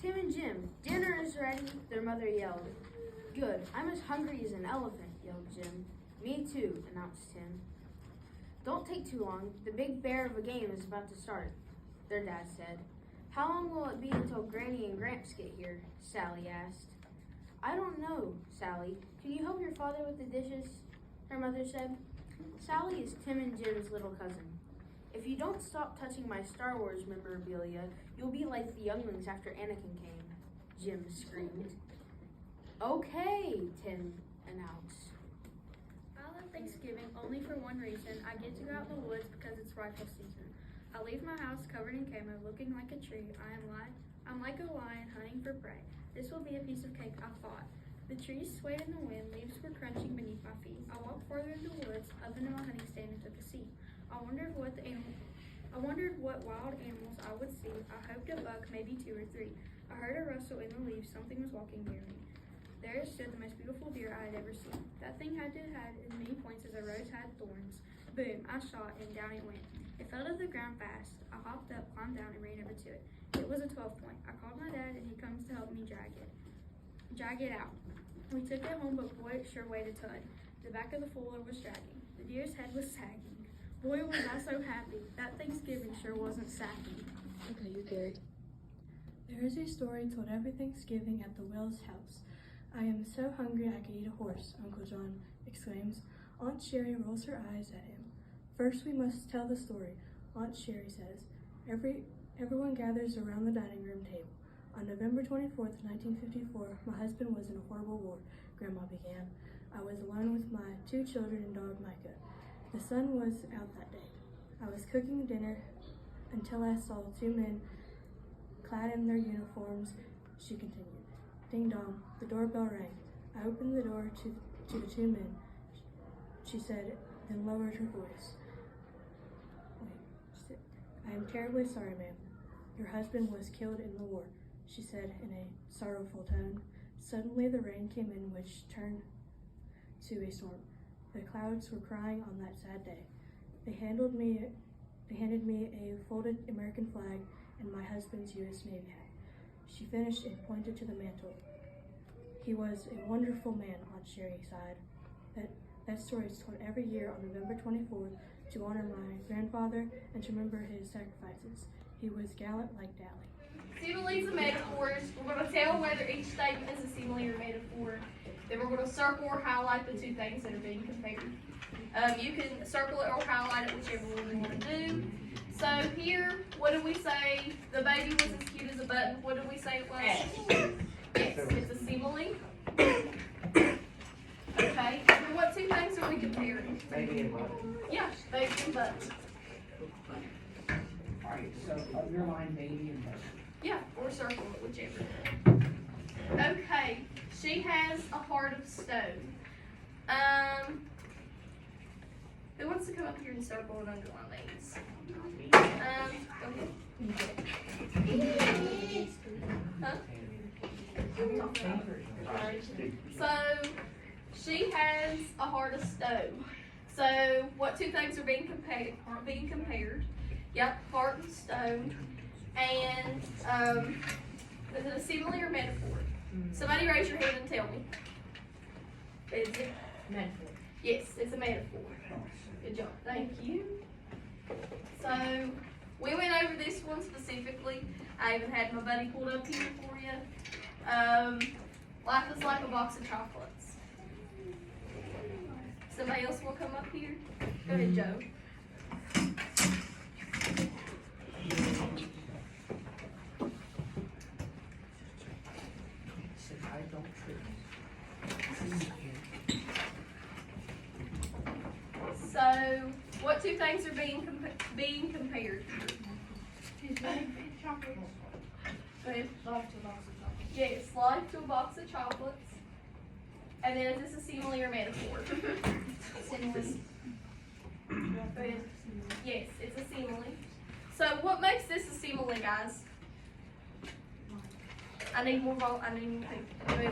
Tim and Jim, dinner is ready, their mother yelled. Good, I'm as hungry as an elephant, yelled Jim. Me too, announced Tim. Don't take too long, the big bear of a game is about to start, their dad said. How long will it be until Granny and Gramps get here? Sally asked. I don't know, Sally. Can you help your father with the dishes? Her mother said. Sally is Tim and Jim's little cousin. If you don't stop touching my Star Wars memorabilia, you'll be like the younglings after Anakin came, Jim screamed. Okay, Tim announced. I love Thanksgiving only for one reason. I get to go out in the woods because it's rifle season. I leave my house covered in camo, looking like a tree. I'm like a lion hunting for prey. This will be a piece of cake, I thought. The trees swayed in the wind, leaves were crunching beneath my feet. I walked further into the woods, up into my hunting stand and took a seat. I wondered what wild animals I would see. I hoped a buck, maybe 2 or 3. I heard a rustle in the leaves, something was walking near me. There stood the most beautiful deer I had ever seen. That thing had as many points as a rose had thorns. Boom, I shot and down it went. It fell to the ground fast. I hopped up, climbed down, and ran over to it. It was a 12 point. I called my dad and he comes to help me drag it out. We took it home, but boy, it sure weighed a ton. The back of the fuller was dragging. The deer's head was sagging. Boy, was I so happy. That Thanksgiving sure wasn't sappy. Okay, you Gary. There is a story told every Thanksgiving at the Wells house. I am so hungry I could eat a horse, Uncle John exclaims. Aunt Sherry rolls her eyes at him. First we must tell the story, Aunt Sherry says. Everyone gathers around the dining room table. On November 24th, 1954, my husband was in a horrible war, Grandma began. I was alone with my 2 children and dog Micah. The sun was out that day. I was cooking dinner until I saw 2 men clad in their uniforms, she continued. Ding dong, the doorbell rang. I opened the door to the 2 men, she said, then lowered her voice. I am terribly sorry, ma'am. Your husband was killed in the war, she said in a sorrowful tone. Suddenly the rain came in, which turned to a storm. The clouds were crying on that sad day. They handed me a folded American flag and my husband's U.S. Navy hat. She finished and pointed to the mantle. He was a wonderful man, Aunt Sherry sighed. That story is told every year on November 24th to honor my grandfather and to remember his sacrifices. He was gallant like Dally. Similes and metaphors. We're going to tell whether each statement is a simile or metaphor. Then we're going to circle or highlight the 2 things that are being compared. You can circle it or highlight it, whichever one you want to do. So here, what did we say? The baby was as cute as a button. What did we say it was? Yes, it's a simile. Okay, and what 2 things are we comparing? Baby and button. Yeah, baby and button. Alright, so underline baby and button. Yeah, or circle it, whichever. Okay, she has a heart of stone. Who wants to come up here and circle and underline these? Go ahead. Huh? So, she has a heart of stone. So, what 2 things are being compared? Yep, heart and stone. And is it a simile or metaphor? Somebody raise your hand and tell me. Is it? Metaphor. Yes, it's a metaphor. Good job. Thank you. So we went over this one specifically. I even had my buddy pulled up here for you. Life is like a box of chocolates. Somebody else will come up here? Go ahead, Joe. So, what 2 things are being compared? Chocolates. Go ahead. Life to a box of chocolates. Yes, life to a box of chocolates. And then is this a simile or metaphor? Simile. Go ahead. Yes, it's a simile. So what makes this a simile, guys? I need more people.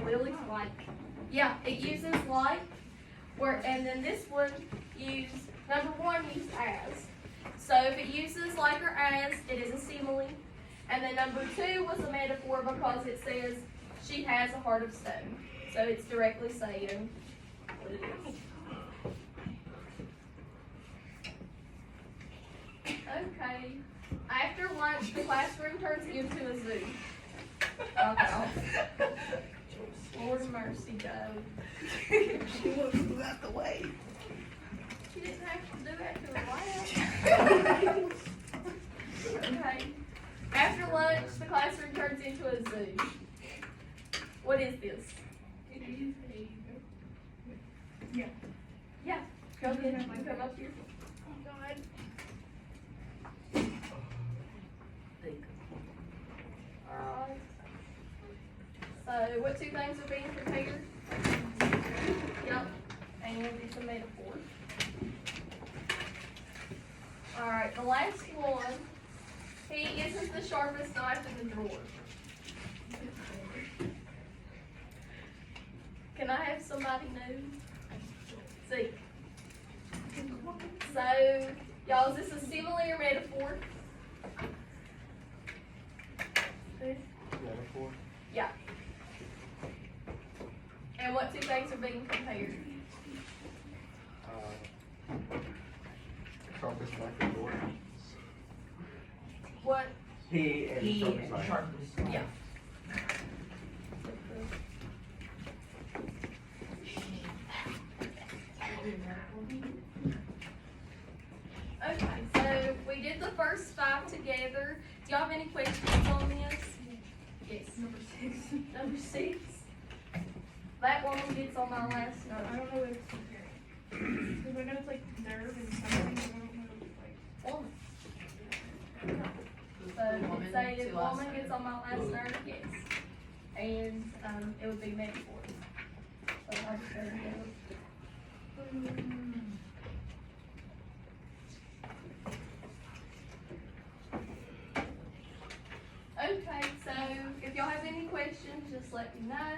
Lily? Like. Yeah, it uses like. And then this one number 1 used as. So if it uses like or as, it is a simile. And then number 2 was a metaphor because it says she has a heart of stone. So it's directly saying what it is. Okay. After lunch, the classroom turns into a zoo. Okay. Lord mercy, Joe. She wants to move out the way. She didn't have to do that to her laugh. Okay. After lunch, the classroom turns into a zoo. What is this? It is a. Yeah. Go ahead. You come up here. Oh God. Alright. So, what 2 things are being compared? Yep. And it's a metaphor. Alright, the last one. He isn't the sharpest knife in the drawer. Can I have somebody new? Zeke. So, y'all, is this a simile or metaphor? Metaphor. Yeah. And what 2 things are being compared? Sharpest knife in the door. What? He and He sharpest and knife. sharpest. Yeah. Okay, so we did the first 5 together. Do y'all have any questions on this? Yes. Number 6. That one gets on my last I note. don't know what it's comparing. Because I know it's like nerve and something, but I don't know like. Woman. So it's saying woman gets on my last nerve, yes. And it would be metaphor. So I'll just go ahead. Okay, so if y'all have any questions, just let me know.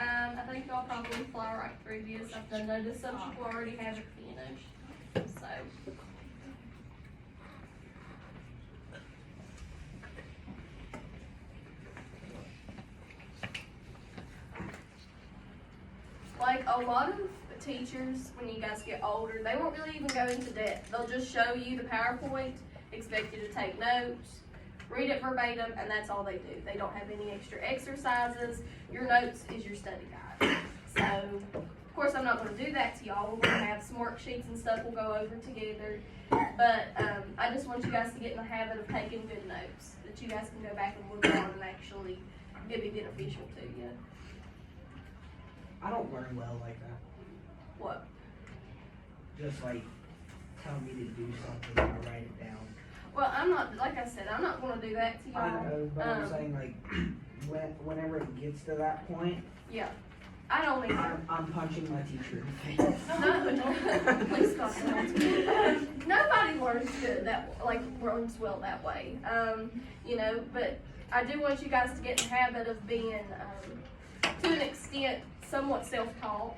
I think y'all probably fly right through this. I've done notice some people already have it finished. So. Like a lot of teachers, when you guys get older, they won't really even go into depth. They'll just show you the PowerPoint, expect you to take notes, read it verbatim, and that's all they do. They don't have any extra exercises. Your notes is your study guide. So, of course, I'm not going to do that to y'all. We're going to have some worksheets and stuff we'll go over together. But I just want you guys to get in the habit of taking good notes that you guys can go back and look on and actually it'll be beneficial to you. I don't learn well like that. What? Just like tell me to do something and I write it down. Well, I'm not, like I said, I'm not going to do that to y'all. I know, but I'm saying like whenever it gets to that point, Yeah. I don't either. I'm punching my teacher in the face. No, please stop that. Nobody learns good learns well that way. But I do want you guys to get in the habit of being, to an extent, somewhat self-taught,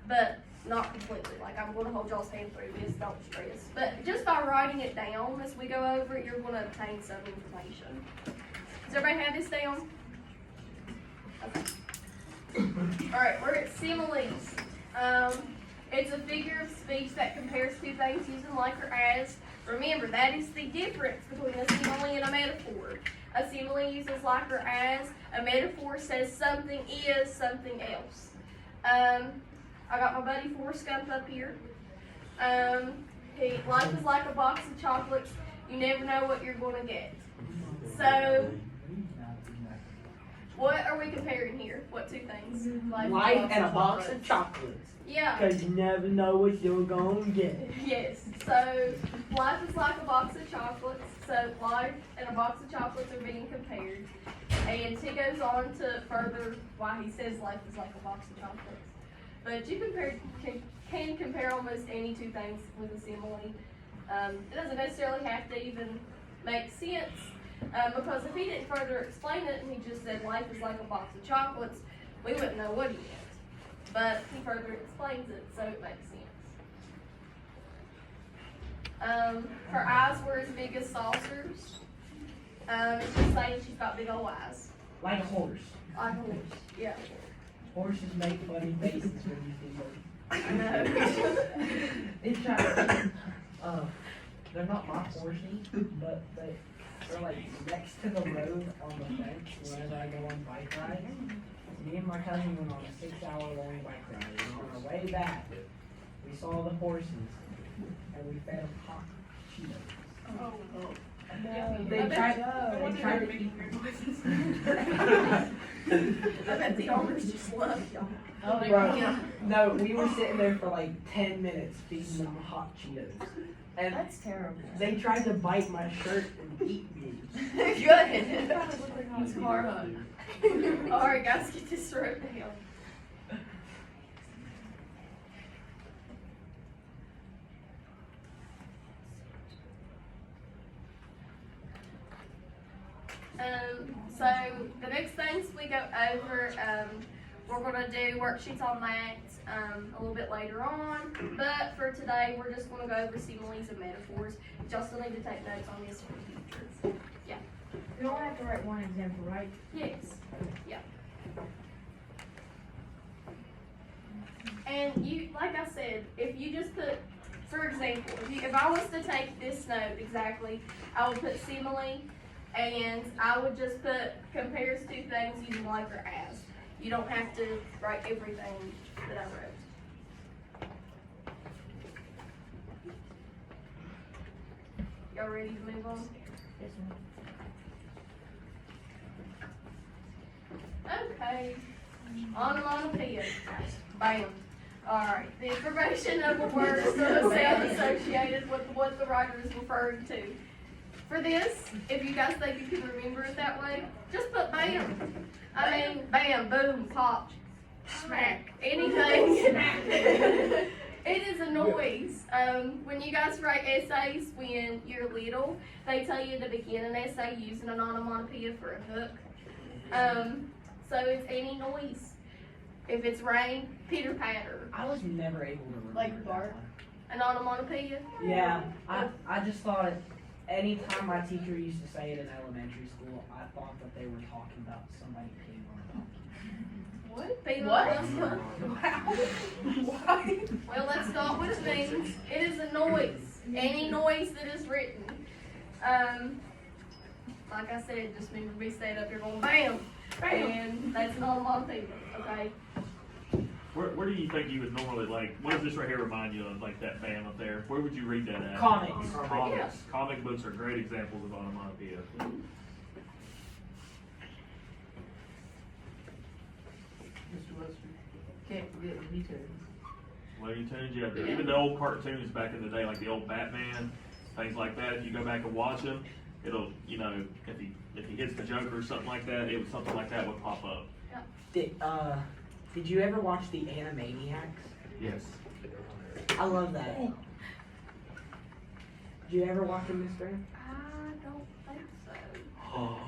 but not completely. Like, I'm going to hold y'all's hand through this, don't stress. But just by writing it down as we go over it, you're going to obtain some information. Does everybody have this down? Okay. Alright, we're at similes. It's a figure of speech that compares 2 things using like or as. Remember, that is the difference between a simile and a metaphor. A simile uses like or as. A metaphor says something is something else. I got my buddy Forrest Gump up here. Life is like a box of chocolates. You never know what you're going to get. So, what are we comparing here? What 2 things? Life and a box of chocolates. Yeah. Because you never know what you're going to get. Yes. So, life is like a box of chocolates. So, life and a box of chocolates are being compared. And he goes on to further why he says life is like a box of chocolates. But you can compare almost any 2 things with a simile. It doesn't necessarily have to even make sense. Because if he didn't further explain it and he just said life is like a box of chocolates, we wouldn't know what he meant. But he further explains it, so it makes sense. Her eyes were as big as saucers. It's just saying she's got big old eyes. Like a horse. Like a horse. Yeah. Horses make funny faces when you see them. I know. They try they're not my horses, but they're like next to the road on the fence whenever I go on bike rides. Me and my cousin went on a 6-hour long bike ride, and on our way back, we saw the horses, and we fed them hot Cheetos. They tried to eat I bet the owners just love y'all. Bro, no, we were sitting there for like 10 minutes feeding them hot Cheetos. And That's terrible. they tried to bite my shirt and eat me. Good. It's hard on. Alright guys, get this wrote down. So the next things we go over, we're gonna do worksheets on that a little bit later on. But for today, we're just gonna go over similes and metaphors. Y'all still need to take notes on this for future. Yeah. We only have to write one example, right? Yes. Yeah. And you, like I said, if you just put, for example, if I was to take this note exactly, I would put simile, and I would just put compares two things using like or as. You don't have to write everything that I wrote. Y'all ready to move on? Yes, ma'am. Okay. Onomatopoeia. Bam. Alright. The information of a word is the sound associated with what the writer is referring to. For this, if you guys think you can remember it that way, just put bam. I mean, bam, boom, pop, smack, anything. It is a noise. When you guys write essays when you're little, they tell you to begin an essay using an onomatopoeia for a hook. So it's any noise. If it's rain, pitter patter. I was never able to remember Like that bark? one. An onomatopoeia. Yeah, I just thought anytime my teacher used to say it in elementary school, I thought that they were talking about somebody peeing on a donkey. What? Peter What? Why? Well, that's not what it means. It is a noise. Any noise that is written. Like I said, just remember me staying up here going bam, and that's an onomatopoeia. Okay. Where do you think you would normally like? What does this right here remind you of? Like that bam up there. Where would you read that at? Comics. Comics. Yeah. Comic books are great examples of onomatopoeia. Mr. Lester? Can't forget the details. Looney Tunes, yeah. Even the old cartoons back in the day, like the old Batman, things like that. If you go back and watch them, it'll, you know, if he hits the Joker or something like that, it would something like that would pop up. Did you ever watch the Animaniacs? Yes. I love that. Did you ever watch them, Miss Graham? I don't think so. Oh.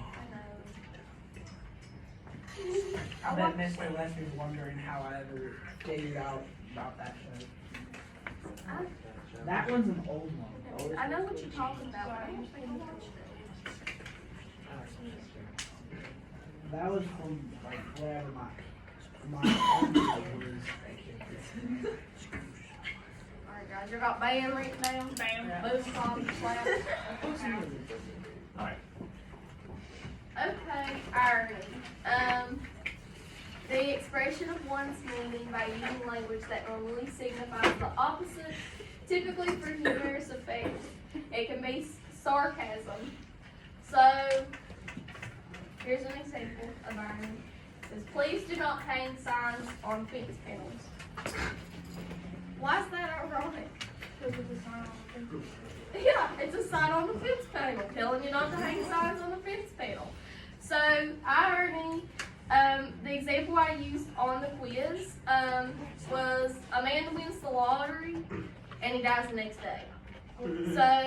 I I know. bet Mr. Lester's wondering how I ever figured out about that show. That one's an old one. I know what you're talking about, but I don't think I watched it. That was from like wherever my uncle was. Alright guys, you got bam written down? Bam. Boom, pop, slap. Alright. Okay, irony. The expression of one's meaning by using language that normally signifies the opposite, typically for humorous effect. It can be sarcasm. So, here's an example of irony. It says, please do not hang signs on fence panels. Why is that ironic? Because of the sign on the fence. Yeah, it's a sign on the fence panel telling you not to hang signs on the fence panel. So, irony, the example I used on the quiz was a man wins the lottery and he dies the next day. So,